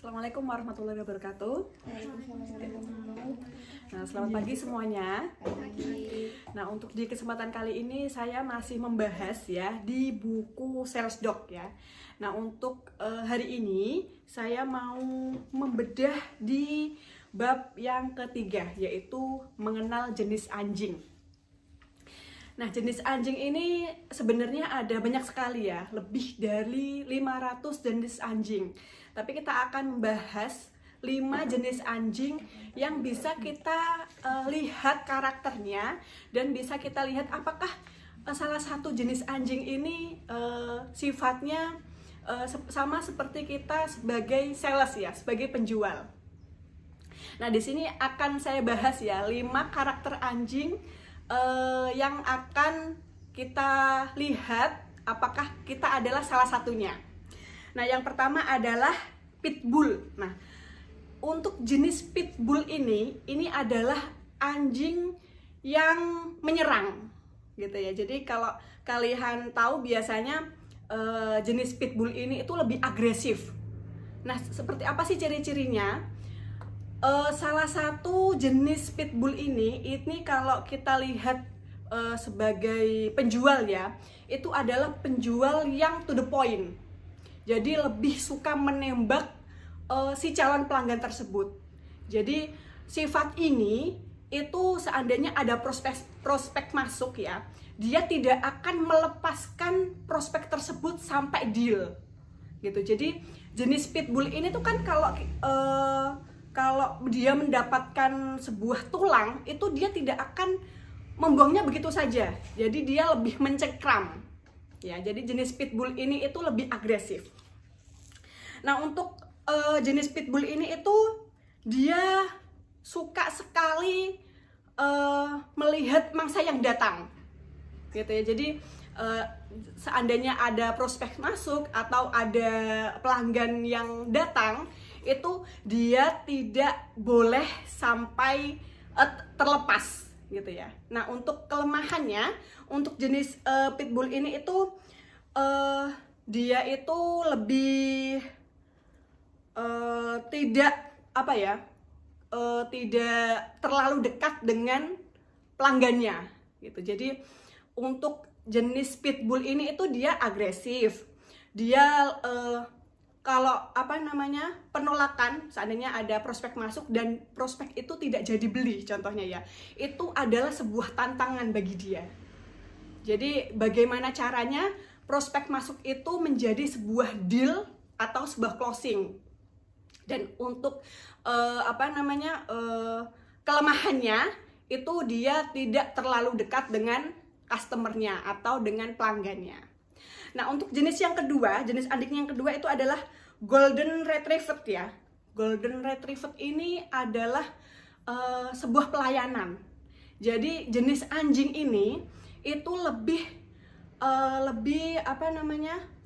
Assalamualaikum warahmatullahi wabarakatuh. Nah, selamat pagi semuanya. Nah, untuk di kesempatan kali ini saya masih membahas ya di buku Sales Dog ya. Nah, untuk hari ini saya mau membedah di bab yang ketiga, yaitu mengenal jenis anjing. Nah, jenis anjing ini sebenarnya ada banyak sekali ya, lebih dari 500 jenis anjing. Tapi kita akan membahas 5 jenis anjing yang bisa kita lihat karakternya dan bisa kita lihat apakah salah satu jenis anjing ini sifatnya sama seperti kita sebagai sales ya, sebagai penjual. Nah, di sini akan saya bahas ya 5 karakter anjing yang akan kita lihat apakah kita adalah salah satunya. Nah, yang pertama adalah pitbull. Nah, untuk jenis pitbull ini adalah anjing yang menyerang, gitu ya. Jadi kalau kalian tahu biasanya jenis pitbull ini itu lebih agresif. Nah, seperti apa sih ciri-cirinya? Salah satu jenis pitbull ini kalau kita lihat sebagai penjual ya, itu adalah penjual yang to the point. Jadi lebih suka menembak si calon pelanggan tersebut. Jadi sifat ini itu seandainya ada prospek masuk ya, dia tidak akan melepaskan prospek tersebut sampai deal, gitu. Jadi jenis pitbull ini tuh kan kalau dia mendapatkan sebuah tulang itu dia tidak akan membuangnya begitu saja. Jadi dia lebih mencengkram. Ya, jadi jenis pitbull ini itu lebih agresif. Nah, untuk jenis pitbull ini itu dia suka sekali melihat mangsa yang datang, gitu ya. Jadi seandainya ada prospek masuk atau ada pelanggan yang datang, itu dia tidak boleh sampai terlepas, gitu ya. Nah, untuk kelemahannya, untuk jenis pitbull ini itu dia itu lebih tidak terlalu dekat dengan pelanggannya, gitu. Jadi untuk jenis pitbull ini itu dia agresif. Dia kalau penolakan, seandainya ada prospek masuk dan prospek itu tidak jadi beli, contohnya ya, itu adalah sebuah tantangan bagi dia. Jadi bagaimana caranya prospek masuk itu menjadi sebuah deal atau sebuah closing. Dan untuk kelemahannya itu dia tidak terlalu dekat dengan customernya atau dengan pelanggannya. Nah, untuk jenis yang kedua, jenis anjing yang kedua itu adalah Golden Retriever ya. Golden Retriever ini adalah sebuah pelayanan. Jadi jenis anjing ini itu lebih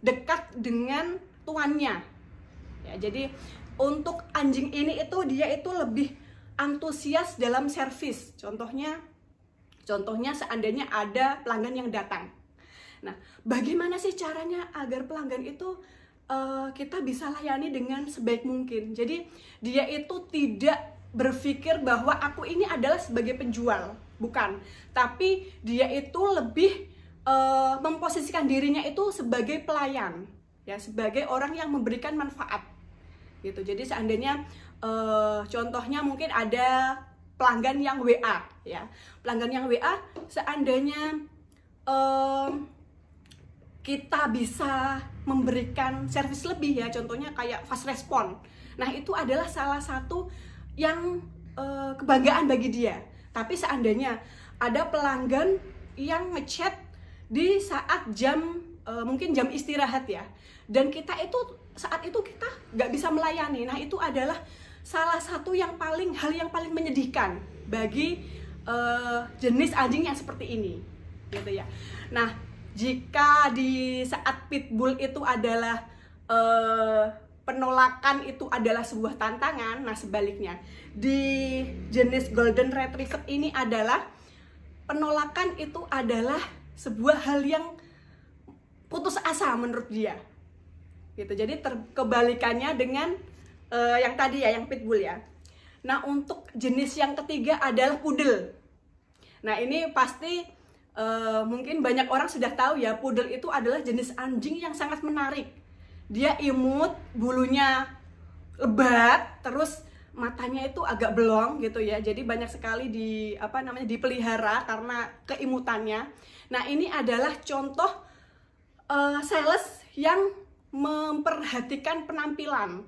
dekat dengan tuannya. Ya, jadi untuk anjing ini itu dia itu lebih antusias dalam servis. Contohnya seandainya ada pelanggan yang datang. Nah, bagaimana sih caranya agar pelanggan itu kita bisa layani dengan sebaik mungkin? Jadi dia itu tidak berpikir bahwa aku ini adalah sebagai penjual, bukan. Tapi dia itu lebih memposisikan dirinya itu sebagai pelayan, ya, sebagai orang yang memberikan manfaat, gitu. Jadi seandainya contohnya mungkin ada pelanggan yang WA, ya, pelanggan yang WA, seandainya kita bisa memberikan servis lebih ya, contohnya kayak fast respon. Nah, itu adalah salah satu yang kebanggaan bagi dia. Tapi seandainya ada pelanggan yang ngechat di saat mungkin jam istirahat ya, dan kita itu saat itu kita nggak bisa melayani. Nah, itu adalah salah satu hal yang paling menyedihkan bagi jenis anjing yang seperti ini, gitu ya. Nah, jika di saat pitbull itu adalah penolakan itu adalah sebuah tantangan, nah sebaliknya di jenis Golden Retriever ini adalah penolakan itu adalah sebuah hal yang putus asa menurut dia, gitu. Jadi kebalikannya dengan yang tadi ya, yang pitbull ya. Nah, untuk jenis yang ketiga adalah poodle. Nah, ini pasti mungkin banyak orang sudah tahu ya, poodle itu adalah jenis anjing yang sangat menarik. Dia imut, bulunya lebat, terus matanya itu agak belong gitu ya. Jadi banyak sekali dipelihara karena keimutannya. Nah, ini adalah contoh sales yang memperhatikan penampilan.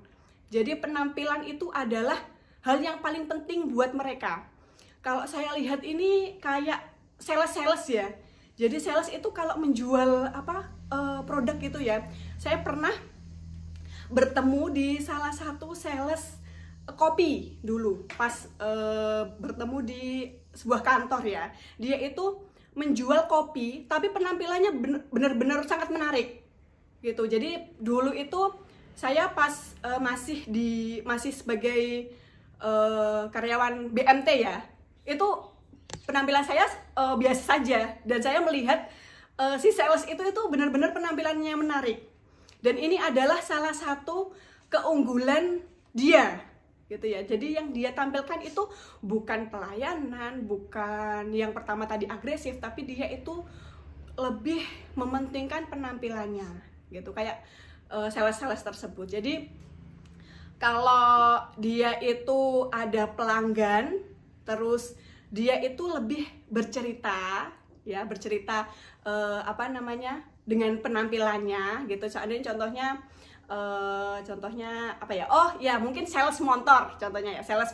Jadi penampilan itu adalah hal yang paling penting buat mereka. Kalau saya lihat ini kayak sales ya. Jadi sales itu kalau menjual produk gitu ya. Saya pernah bertemu di salah satu sales kopi dulu pas bertemu di sebuah kantor ya. Dia itu menjual kopi tapi penampilannya benar-benar sangat menarik gitu. Jadi dulu itu saya pas masih sebagai karyawan BMT ya, itu penampilan saya biasa saja, dan saya melihat si sales itu benar-benar penampilannya menarik. Dan ini adalah salah satu keunggulan dia gitu ya. Jadi yang dia tampilkan itu bukan pelayanan, bukan yang pertama tadi agresif, tapi dia itu lebih mementingkan penampilannya gitu, kayak sales-sales tersebut. Jadi kalau dia itu ada pelanggan, terus dia itu lebih bercerita ya, dengan penampilannya gitu. Seandainya contohnya apa ya? Oh ya, mungkin sales motor contohnya ya, sales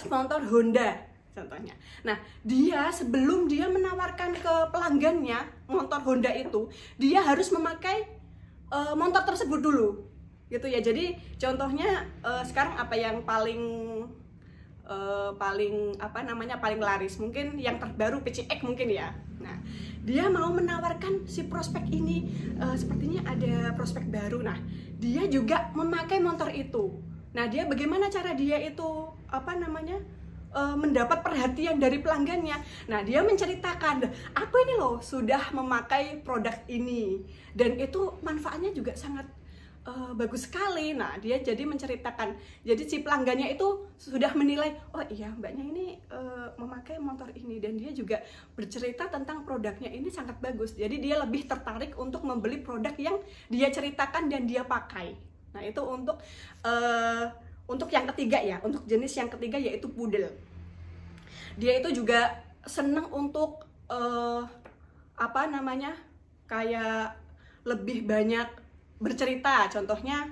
motor Honda contohnya. Nah, dia sebelum dia menawarkan ke pelanggannya motor Honda itu, dia harus memakai motor tersebut dulu gitu ya. Jadi contohnya sekarang apa yang paling laris, mungkin yang terbaru PCX mungkin ya. Nah, dia mau menawarkan si prospek ini, sepertinya ada prospek baru. Nah, dia juga memakai motor itu. Nah, dia bagaimana cara dia itu mendapat perhatian dari pelanggannya. Nah, dia menceritakan, aku ini loh sudah memakai produk ini dan itu manfaatnya juga sangat bagus sekali. Nah, dia jadi menceritakan. Jadi si pelanggannya itu sudah menilai, oh iya mbaknya ini memakai motor ini, dan dia juga bercerita tentang produknya ini sangat bagus. Jadi dia lebih tertarik untuk membeli produk yang dia ceritakan dan dia pakai. Nah, itu untuk yang ketiga ya, untuk jenis yang ketiga yaitu poodle. Dia itu juga senang untuk kayak lebih banyak bercerita. Contohnya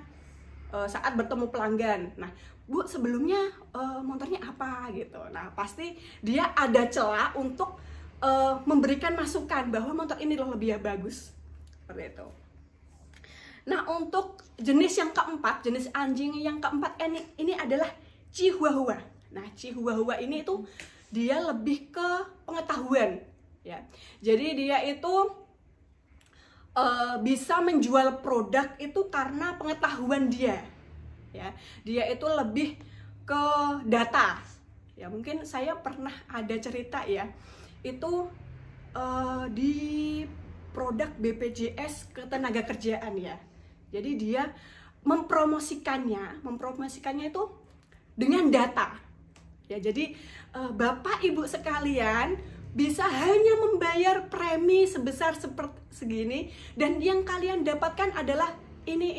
saat bertemu pelanggan, nah Bu sebelumnya motornya apa gitu. Nah, pasti dia ada celah untuk memberikan masukan bahwa motor ini loh lebih bagus, seperti itu. Nah, untuk jenis yang keempat, jenis anjing yang keempat ini adalah Chihuahua. Nah, Chihuahua ini itu dia lebih ke pengetahuan ya. Jadi dia itu bisa menjual produk itu karena pengetahuan dia ya. Dia itu lebih ke data ya. Mungkin saya pernah ada cerita ya, itu di produk BPJS Ketenagakerjaan ya. Jadi dia mempromosikannya itu dengan data ya. Jadi Bapak Ibu sekalian bisa hanya membayar premi sebesar segini, dan yang kalian dapatkan adalah ini.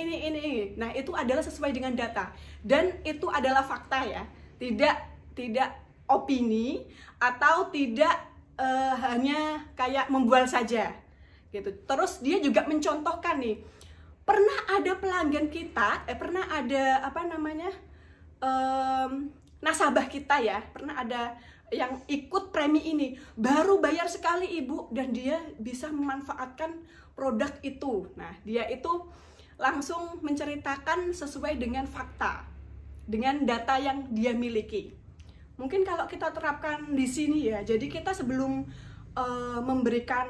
Nah, itu adalah sesuai dengan data, dan itu adalah fakta ya, tidak opini atau tidak hanya kayak membual saja gitu. Terus dia juga mencontohkan nih, pernah ada pelanggan kita, pernah ada nasabah kita ya, pernah ada yang ikut premi ini, baru bayar sekali Ibu, dan dia bisa memanfaatkan produk itu. Nah, dia itu langsung menceritakan sesuai dengan fakta, dengan data yang dia miliki. Mungkin kalau kita terapkan di sini ya, jadi kita sebelum memberikan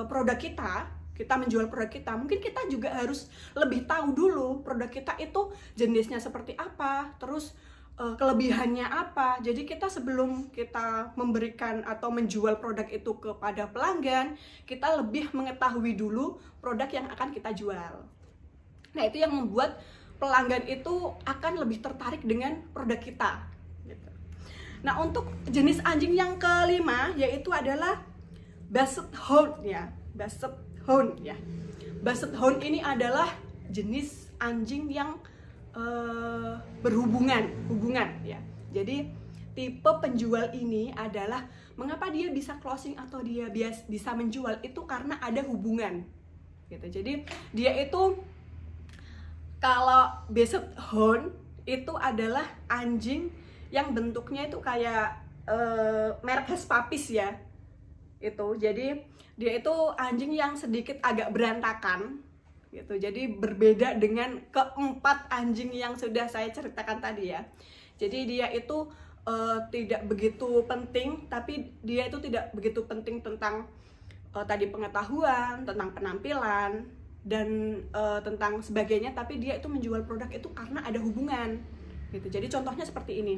produk kita menjual produk kita, mungkin kita juga harus lebih tahu dulu produk kita itu jenisnya seperti apa, terus kelebihannya apa. Jadi kita sebelum kita memberikan atau menjual produk itu kepada pelanggan, kita lebih mengetahui dulu produk yang akan kita jual. Nah, itu yang membuat pelanggan itu akan lebih tertarik dengan produk kita gitu. Nah, untuk jenis anjing yang kelima yaitu adalah Basset Hound ya. Basset Hound ya. Basset Hound ini adalah jenis anjing yang hubungan ya. Jadi tipe penjual ini adalah mengapa dia bisa closing atau dia bisa menjual itu karena ada hubungan gitu. Jadi dia itu, kalau Basset Hound itu adalah anjing yang bentuknya itu kayak merek Hush Puppies ya. Itu jadi dia itu anjing yang sedikit agak berantakan gitu. Jadi berbeda dengan keempat anjing yang sudah saya ceritakan tadi ya. Jadi dia itu tidak begitu penting, tapi dia itu tidak begitu penting tentang tadi pengetahuan, tentang penampilan dan tentang sebagainya, tapi dia itu menjual produk itu karena ada hubungan gitu. Jadi contohnya seperti ini.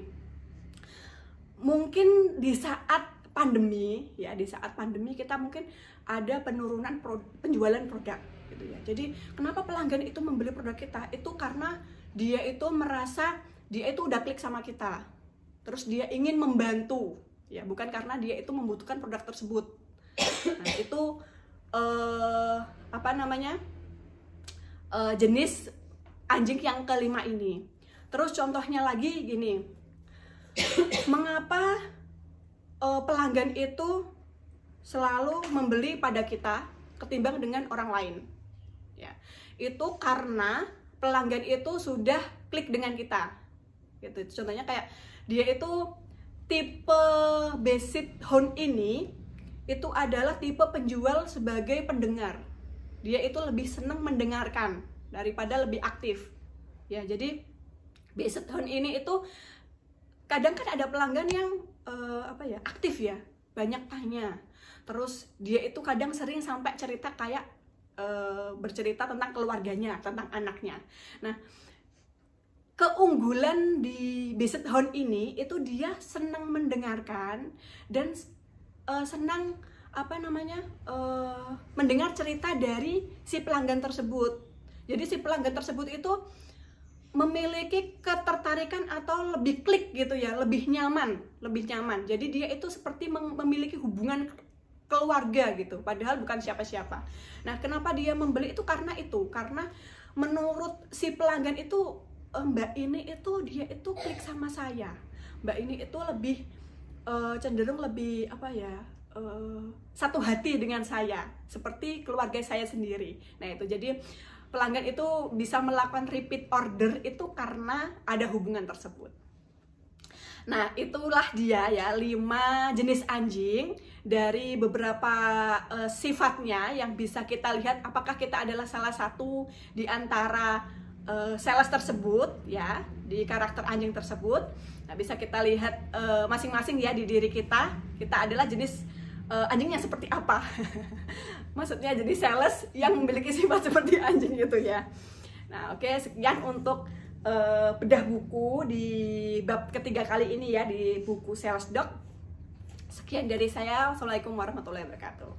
Mungkin di saat pandemi ya, di saat pandemi kita mungkin ada penurunan penjualan produk gitu ya. Jadi kenapa pelanggan itu membeli produk kita? Itu karena dia itu merasa dia itu udah klik sama kita, terus dia ingin membantu ya, bukan karena dia itu membutuhkan produk tersebut. Nah, itu jenis anjing yang kelima ini. Terus contohnya lagi gini, mengapa pelanggan itu selalu membeli pada kita ketimbang dengan orang lain ya? Itu karena pelanggan itu sudah klik dengan kita gitu. Contohnya kayak dia itu tipe Basset Hound ini itu adalah tipe penjual sebagai pendengar. Dia itu lebih senang mendengarkan daripada lebih aktif ya. Jadi Basset Hound ini itu kadang kan ada pelanggan yang aktif ya, banyak tanya. Terus dia itu kadang sering sampai cerita kayak bercerita tentang keluarganya, tentang anaknya. Nah, keunggulan di Basset Hound ini itu dia senang mendengarkan dan senang mendengar cerita dari si pelanggan tersebut. Jadi si pelanggan tersebut itu memiliki ketertarikan atau lebih klik gitu ya, lebih nyaman. Jadi dia itu seperti memiliki hubungan keluarga gitu, padahal bukan siapa-siapa. Nah, kenapa dia membeli itu karena menurut si pelanggan itu, Mbak ini itu dia itu klik sama saya. Mbak ini itu lebih cenderung lebih satu hati dengan saya, seperti keluarga saya sendiri. Nah, itu jadi pelanggan itu bisa melakukan repeat order itu karena ada hubungan tersebut. Nah, itulah dia ya 5 jenis anjing dari beberapa sifatnya yang bisa kita lihat apakah kita adalah salah satu di antara sales tersebut ya, di karakter anjing tersebut. Nah, bisa kita lihat masing-masing ya di diri kita adalah jenis anjingnya seperti apa. Maksudnya jadi sales yang memiliki sifat seperti anjing gitu ya. Nah, oke, sekian untuk bedah buku di bab ketiga kali ini ya, di buku Sales Dog. Sekian dari saya. Assalamualaikum warahmatullahi wabarakatuh.